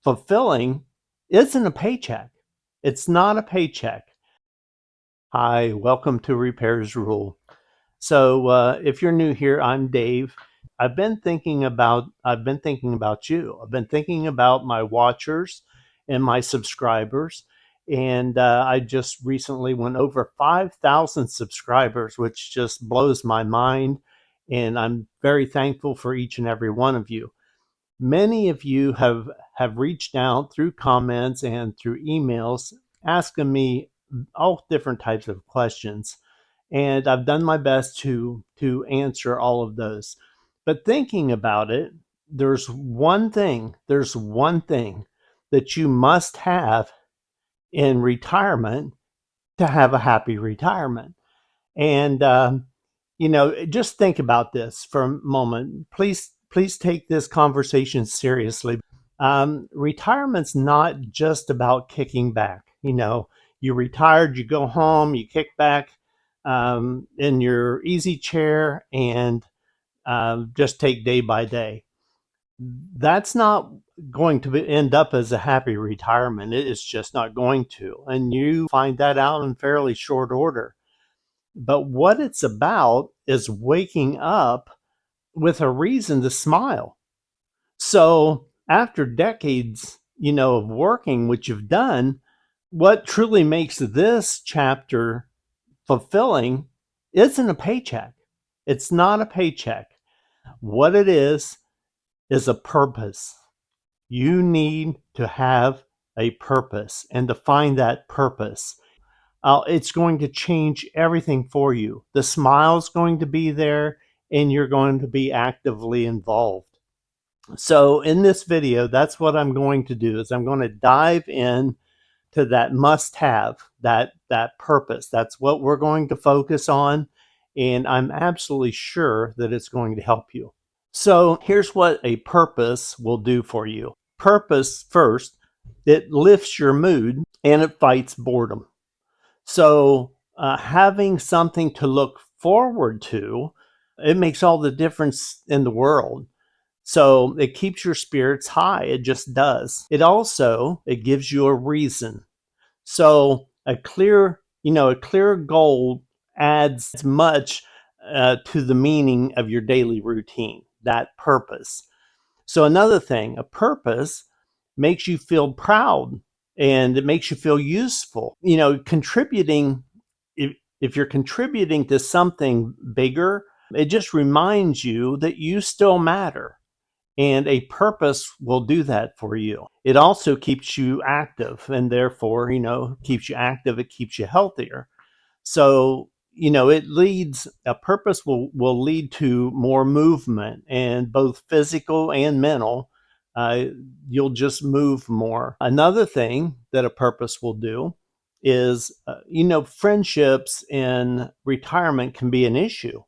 fulfilling isn't a paycheck. It's not a paycheck. Hi, welcome to Repairs Rule. So if you're new here, I'm Dave. I've been thinking about you. I've been thinking about my watchers and my subscribers. And I just recently went over 5,000 subscribers, which just blows my mind. And I'm very thankful for each and every one of you. Many of you have reached out through comments and through emails asking me all different types of questions, and I've done my best to answer all of those. But thinking about it, there's one thing that you must have in retirement to have a happy retirement. And just think about this for a moment. Please take this conversation seriously. Retirement's not just about kicking back. You retired, you go home, you kick back in your easy chair and just take day by day. That's not going to end up as a happy retirement. It is just not going to. And you find that out in fairly short order. But what it's about is waking up with a reason to smile. So after decades, of working, which you've done, what truly makes this chapter fulfilling isn't a paycheck. It's not a paycheck. What it is a purpose. You need to have a purpose and to find that purpose. It's going to change everything for you. The smile's going to be there and you're going to be actively involved. So in this video, that's what I'm going to do is I'm going to dive in to that must have, that purpose. That's what we're going to focus on. And I'm absolutely sure that it's going to help you. So here's what a purpose will do for you. Purpose, first, it lifts your mood and it fights boredom. So having something to look forward to, it makes all the difference in the world. So it keeps your spirits high. It just does. It gives you a reason. So a clear goal adds much to the meaning of your daily routine, that purpose. So another thing, a purpose makes you feel proud and it makes you feel useful. Contributing, if you're contributing to something bigger, it just reminds you that you still matter. And a purpose will do that for you. It also keeps you active and therefore, keeps you active, it keeps you healthier. So, a purpose will lead to more movement and both physical and mental. You'll just move more. Another thing that a purpose will do is, friendships in retirement can be an issue.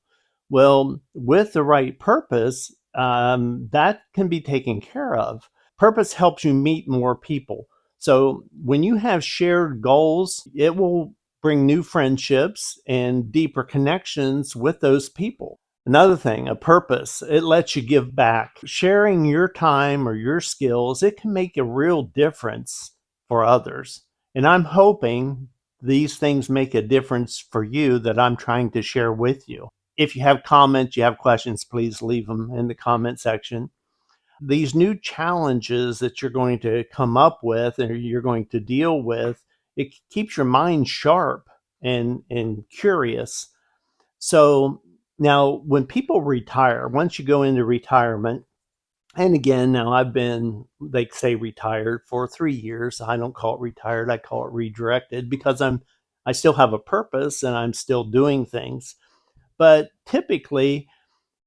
Well, with the right purpose, that can be taken care of. Purpose helps you meet more people. So when you have shared goals, it will bring new friendships and deeper connections with those people. Another thing, a purpose, it lets you give back. Sharing your time or your skills, it can make a real difference for others. And I'm hoping these things make a difference for you that I'm trying to share with you. If you have comments, you have questions, please leave them in the comment section. These new challenges that you're going to come up with or you're going to deal with, it keeps your mind sharp and curious. So now when people retire, once you go into retirement, and again, now I've been, they say retired for 3 years. I don't call it retired. I call it redirected because I still have a purpose and I'm still doing things. But typically,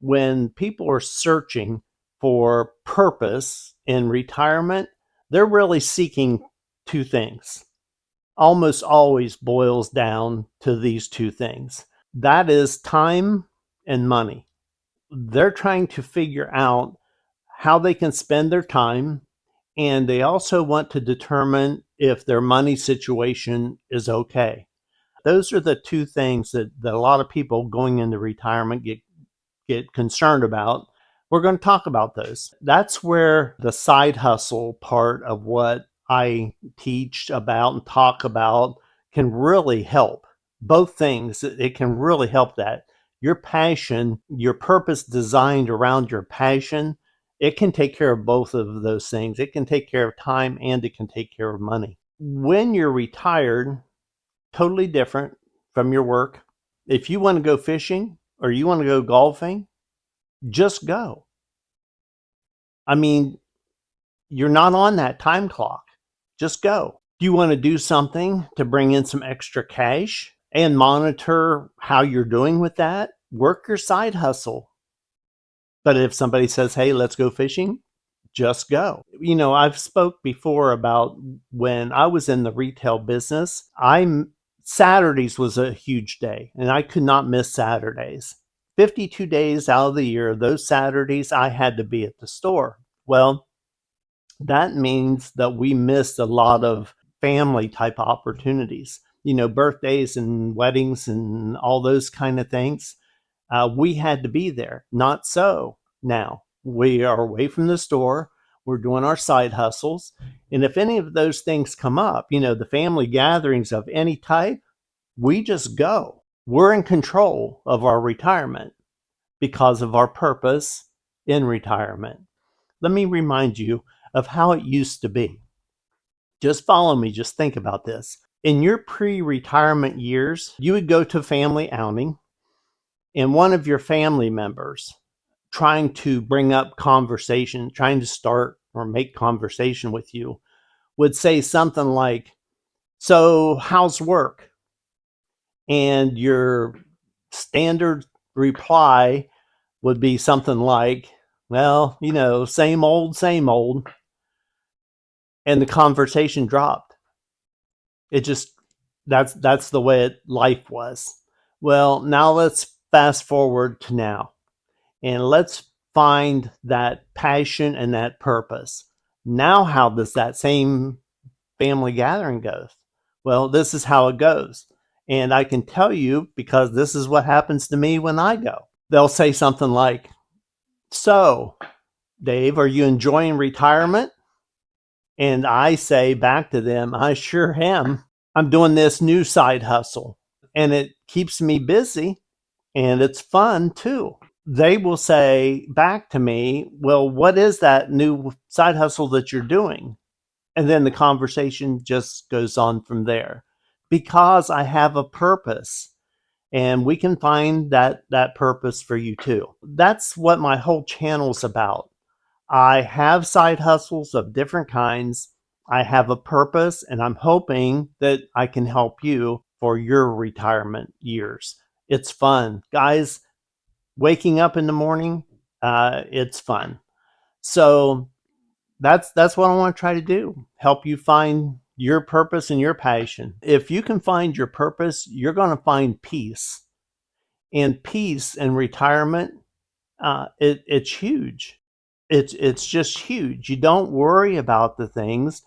when people are searching for purpose in retirement, they're really seeking two things. Almost always boils down to these two things. That is time and money. They're trying to figure out how they can spend their time, and they also want to determine if their money situation is okay. Those are the two things that a lot of people going into retirement get concerned about. We're going to talk about those. That's where the side hustle part of what I teach about and talk about can really help. Both things, it can really help that. Your passion, your purpose designed around your passion, it can take care of both of those things. It can take care of time and it can take care of money. When you're retired, totally different from your work. If you want to go fishing or you want to go golfing, just go. I mean, you're not on that time clock. Just go. Do you want to do something to bring in some extra cash and monitor how you're doing with that? Work your side hustle. But if somebody says, hey, let's go fishing, just go. You know, I've spoke before about when I was in the retail business, Saturdays was a huge day and I could not miss Saturdays. 52 days out of the year, those Saturdays I had to be at the store. Well, that means that we missed a lot of family type opportunities, you know, birthdays and weddings and all those kind of things. We had to be there. Not so now. We are away from the store. We're doing our side hustles. And if any of those things come up, you know, the family gatherings of any type, we just go. We're in control of our retirement because of our purpose in retirement. Let me remind you of how it used to be. Just follow me, just think about this. In your pre retirement years, you would go to a family outing, and one of your family members trying to bring up conversation, trying to start or make conversation with you, would say something like, so, how's work? And your standard reply would be something like, well, you know, same old, same old. And the conversation dropped. It just, that's the way life was. Well, now let's fast forward to now and let's find that passion and that purpose. Now, how does that same family gathering go? Well, this is how it goes. And I can tell you because this is what happens to me when I go. They'll say something like, so, Dave, are you enjoying retirement? And I say back to them, I sure am. I'm doing this new side hustle and it keeps me busy and it's fun too. They will say back to me, well, what is that new side hustle that you're doing? And then the conversation just goes on from there because I have a purpose and we can find that purpose for you too. That's what my whole channel's about. I have side hustles of different kinds. I have a purpose, and I'm hoping that I can help you for your retirement years. It's fun. Guys, waking up in the morning, it's fun. So that's what I want to try to do. Help you find your purpose and your passion. If you can find your purpose, you're going to find peace. And peace and retirement, it's huge. It's just huge. You don't worry about the things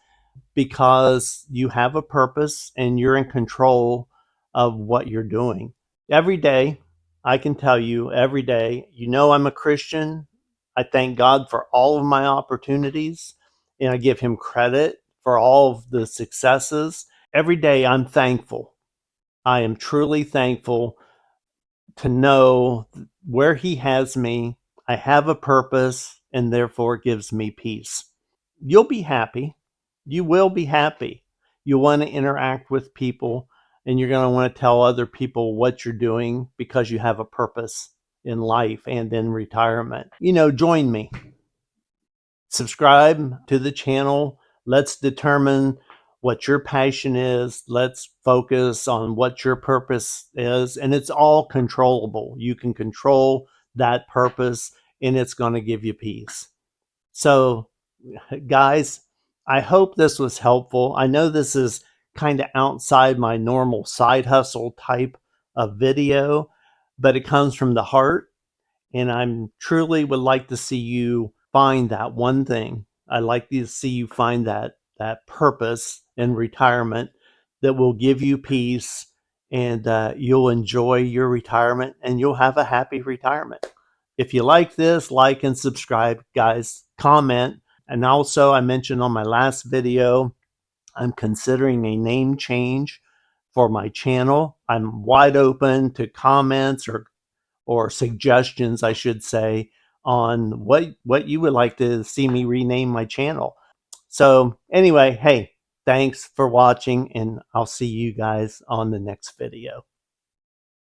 because you have a purpose and you're in control of what you're doing. Every day, I can tell you every day, you know I'm a Christian. I thank God for all of my opportunities and I give him credit for all of the successes. Every day I'm thankful. I am truly thankful to know where he has me. I have a purpose and therefore it gives me peace. You'll be happy. You will be happy. You want to interact with people and you're going to want to tell other people what you're doing because you have a purpose in life and in retirement. You know, join me. Subscribe to the channel. Let's determine what your passion is. Let's focus on what your purpose is. And it's all controllable. You can control that purpose and it's going to give you peace. So, guys, I hope this was helpful. I know this is kind of outside my normal side hustle type of video, but it comes from the heart. And I'm truly would like to see you find that one thing. I'd like to see you find that purpose in retirement that will give you peace and you'll enjoy your retirement and you'll have a happy retirement. if you like this, like and subscribe, guys. Comment. And also, I mentioned on my last video, I'm considering a name change for my channel. I'm wide open to comments or suggestions, I should say, on what you would like to see me rename my channel. So anyway, hey, thanks for watching, and I'll see you guys on the next video.